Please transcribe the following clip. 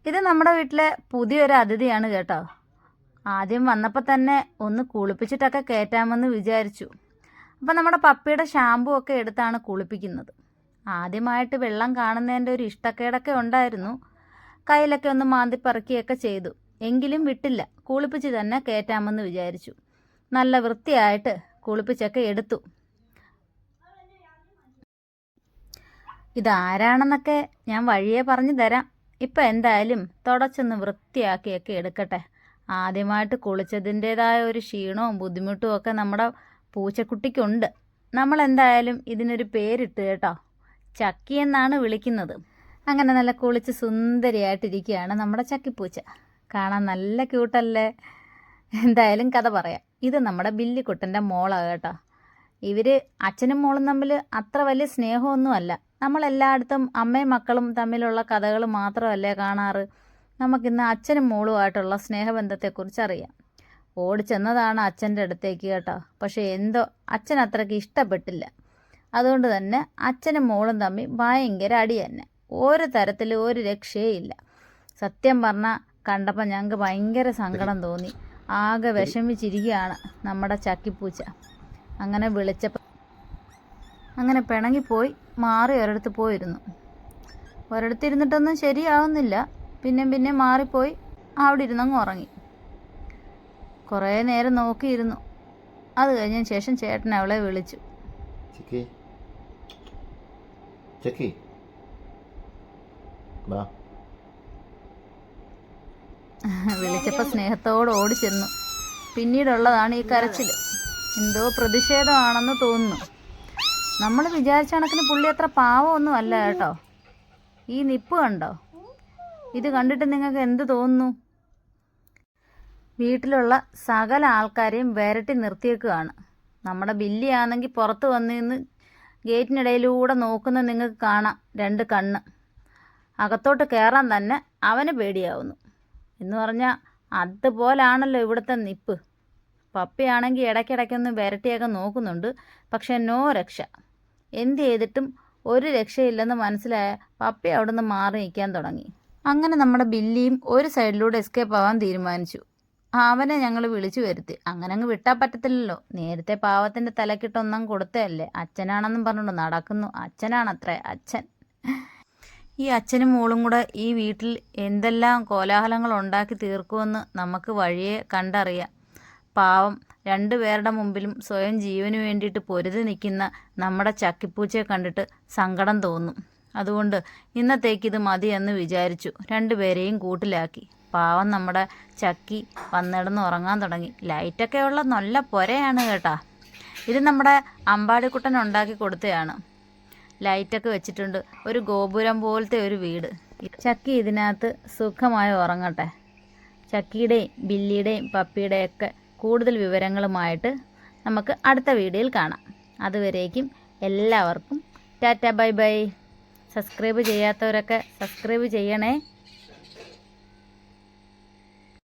ഇത് നമ്മുടെ വീട്ടിലെ പുതിയൊരു അതിഥിയാണ് കേട്ടോ. ആദ്യം വന്നപ്പോൾ തന്നെ ഒന്ന് കുളിപ്പിച്ചിട്ടൊക്കെ കയറ്റാമെന്ന് വിചാരിച്ചു. അപ്പം നമ്മുടെ പപ്പിയുടെ ഷാമ്പു ഒക്കെ എടുത്താണ് കുളിപ്പിക്കുന്നത്. ആദ്യമായിട്ട് വെള്ളം കാണുന്നതിൻ്റെ ഒരു ഇഷ്ടക്കേടൊക്കെ ഉണ്ടായിരുന്നു. കയ്യിലൊക്കെ ഒന്ന് മാന്തിപ്പറക്കുകയൊക്കെ ചെയ്തു. എങ്കിലും വിട്ടില്ല, കുളിപ്പിച്ച് തന്നെ കയറ്റാമെന്ന് വിചാരിച്ചു. നല്ല വൃത്തിയായിട്ട് കുളിപ്പിച്ചൊക്കെ എടുത്തു. ഇതാരാണെന്നൊക്കെ ഞാൻ വഴിയെ പറഞ്ഞു തരാം. ഇപ്പം എന്തായാലും തുടച്ചൊന്ന് വൃത്തിയാക്കിയൊക്കെ എടുക്കട്ടെ. ആദ്യമായിട്ട് കുളിച്ചതിൻ്റേതായ ഒരു ക്ഷീണവും ബുദ്ധിമുട്ടും ഒക്കെ നമ്മുടെ പൂച്ചക്കുട്ടിക്കുണ്ട്. നമ്മളെന്തായാലും ഇതിനൊരു പേരിട്ട് കേട്ടോ. ചക്കി എന്നാണ് വിളിക്കുന്നത്. അങ്ങനെ നല്ല കുളിച്ച് സുന്ദരിയായിട്ടിരിക്കുകയാണ് നമ്മുടെ ചക്കിപ്പൂച്ച. കാണാൻ നല്ല ക്യൂട്ടല്ലേ? എന്തായാലും കഥ പറയാം. ഇത് നമ്മുടെ ബില്ലിക്കുട്ടൻ്റെ മോളാണ് കേട്ടോ. ഇവർ അച്ഛനും മോളും തമ്മിൽ അത്ര വലിയ സ്നേഹമൊന്നുമല്ല. നമ്മളെല്ലായിടത്തും അമ്മയും മക്കളും തമ്മിലുള്ള കഥകൾ മാത്രമല്ലേ കാണാറ്. നമുക്കിന്ന് അച്ഛനും മോളുമായിട്ടുള്ള സ്നേഹബന്ധത്തെക്കുറിച്ച് അറിയാം. ഓടിച്ചെന്നതാണ് അച്ഛൻ്റെ അടുത്തേക്ക് കേട്ടോ. പക്ഷേ എന്തോ അച്ഛൻ അത്രയ്ക്ക് ഇഷ്ടപ്പെട്ടില്ല. അതുകൊണ്ട് തന്നെ അച്ഛനും മോളും തമ്മിൽ ഭയങ്കര അടി തന്നെ. ഒരു തരത്തിൽ ഒരു രക്ഷയില്ല. സത്യം പറഞ്ഞാൽ കണ്ടപ്പോൾ ഞങ്ങൾക്ക് ഭയങ്കര സങ്കടം തോന്നി. ആകെ വിഷമിച്ചിരിക്കുകയാണ് നമ്മുടെ ചക്കിപ്പൂച്ച. അങ്ങനെ വിളിച്ചപ്പോൾ അങ്ങനെ പിണങ്ങിപ്പോയി മാറി ഒരിടത്ത് പോയിരുന്നു. ഒരിടത്തിരുന്നിട്ടൊന്നും ശരിയാവുന്നില്ല. പിന്നെ മാറിപ്പോയി അവിടെ ഇരുന്നങ്ങ് ഉറങ്ങി. കുറേ നേരം നോക്കിയിരുന്നു. അത് കഴിഞ്ഞതിന് ശേഷം ചേട്ടൻ അവളെ വിളിച്ചു. വിളിച്ചപ്പോൾ സ്നേഹത്തോട് ഓടിച്ചെന്നു. പിന്നീടുള്ളതാണ് ഈ കരച്ചിൽ. എന്തോ പ്രതിഷേധമാണെന്ന് തോന്നുന്നു. നമ്മൾ വിചാരിച്ച കണക്കിന് പുള്ളി അത്ര പാവമൊന്നും അല്ല കേട്ടോ. ഈ നിപ്പ് കണ്ടോ? ഇത് കണ്ടിട്ട് നിങ്ങൾക്ക് എന്ത് തോന്നുന്നു? വീട്ടിലുള്ള സകല ആൾക്കാരെയും വിരട്ടി നിർത്തിയേക്കുകയാണ്. നമ്മുടെ ബില്ലിയാണെങ്കിൽ പുറത്ത് വന്ന് നിന്ന് ഗേറ്റിനിടയിലൂടെ നോക്കുന്ന നിങ്ങൾക്ക് കാണാം 2 കണ്ണ്. അകത്തോട്ട് കയറാൻ തന്നെ അവന് പേടിയാവുന്നു. എന്ന് പറഞ്ഞാൽ അതുപോലാണല്ലോ ഇവിടുത്തെ നിപ്പ്. പപ്പിയാണെങ്കിൽ ഇടയ്ക്കിടയ്ക്കൊന്ന് വിരട്ടിയൊക്കെ നോക്കുന്നുണ്ട്. പക്ഷെ നോ രക്ഷ. എന്ത് ചെയ്തിട്ടും ഒരു രക്ഷയില്ലെന്ന് മനസ്സിലായ പപ്പി അവിടെ നിന്ന് മാറി നിൽക്കാൻ തുടങ്ങി. അങ്ങനെ നമ്മുടെ ബില്ലിയും ഒരു സൈഡിലൂടെ എസ്കേപ്പ് ആവാൻ തീരുമാനിച്ചു. അവനെ ഞങ്ങൾ വിളിച്ചു വരുത്തി. അങ്ങനെ അങ്ങ് വിട്ടാൽ പറ്റത്തില്ലല്ലോ. നേരത്തെ പാവത്തിൻ്റെ തലക്കിട്ടൊന്നും കൊടുത്തതല്ലേ. അച്ഛനാണെന്നും പറഞ്ഞുകൊണ്ട് നടക്കുന്നു. അച്ഛനാണത്രേ അച്ഛൻ. ഈ അച്ഛനും മോളും കൂടെ ഈ വീട്ടിൽ എന്തെല്ലാം കോലാഹലങ്ങൾ ഉണ്ടാക്കി തീർക്കുമെന്ന് നമുക്ക് വഴിയെ കണ്ടറിയാം. പാവം 2 പേരുടെ മുമ്പിലും സ്വയം ജീവന് വേണ്ടിയിട്ട് പൊരുതി നിൽക്കുന്ന നമ്മുടെ ചക്കിപ്പൂച്ചയെ കണ്ടിട്ട് സങ്കടം തോന്നും. അതുകൊണ്ട് ഇന്നത്തേക്ക് ഇത് മതിയെന്ന് വിചാരിച്ചു 2 പേരെയും കൂട്ടിലാക്കി. പാവം നമ്മുടെ ചക്കി വന്നിടന്ന് ഉറങ്ങാൻ തുടങ്ങി. ലൈറ്റൊക്കെ ഉള്ള നല്ല പുരയാണ് കേട്ടാ. ഇത് നമ്മുടെ അമ്പാടിക്കുട്ടൻ ഉണ്ടാക്കി കൊടുത്തതാണ്. ലൈറ്റൊക്കെ വെച്ചിട്ടുണ്ട്. ഒരു ഗോപുരം പോലത്തെ ഒരു വീട്. ചക്കി ഇതിനകത്ത് സുഖമായി ഉറങ്ങട്ടെ. ചക്കിയുടെയും ബില്ലിയുടെയും പപ്പിയുടെയൊക്കെ കൂടുതൽ വിവരങ്ങളുമായിട്ട് നമുക്ക് അടുത്ത വീഡിയോയിൽ കാണാം. അതുവരേക്കും എല്ലാവർക്കും ടാറ്റ ബൈ ബൈ. സബ്സ്ക്രൈബ് ചെയ്യാത്തവരൊക്കെ സബ്സ്ക്രൈബ് ചെയ്യണേ.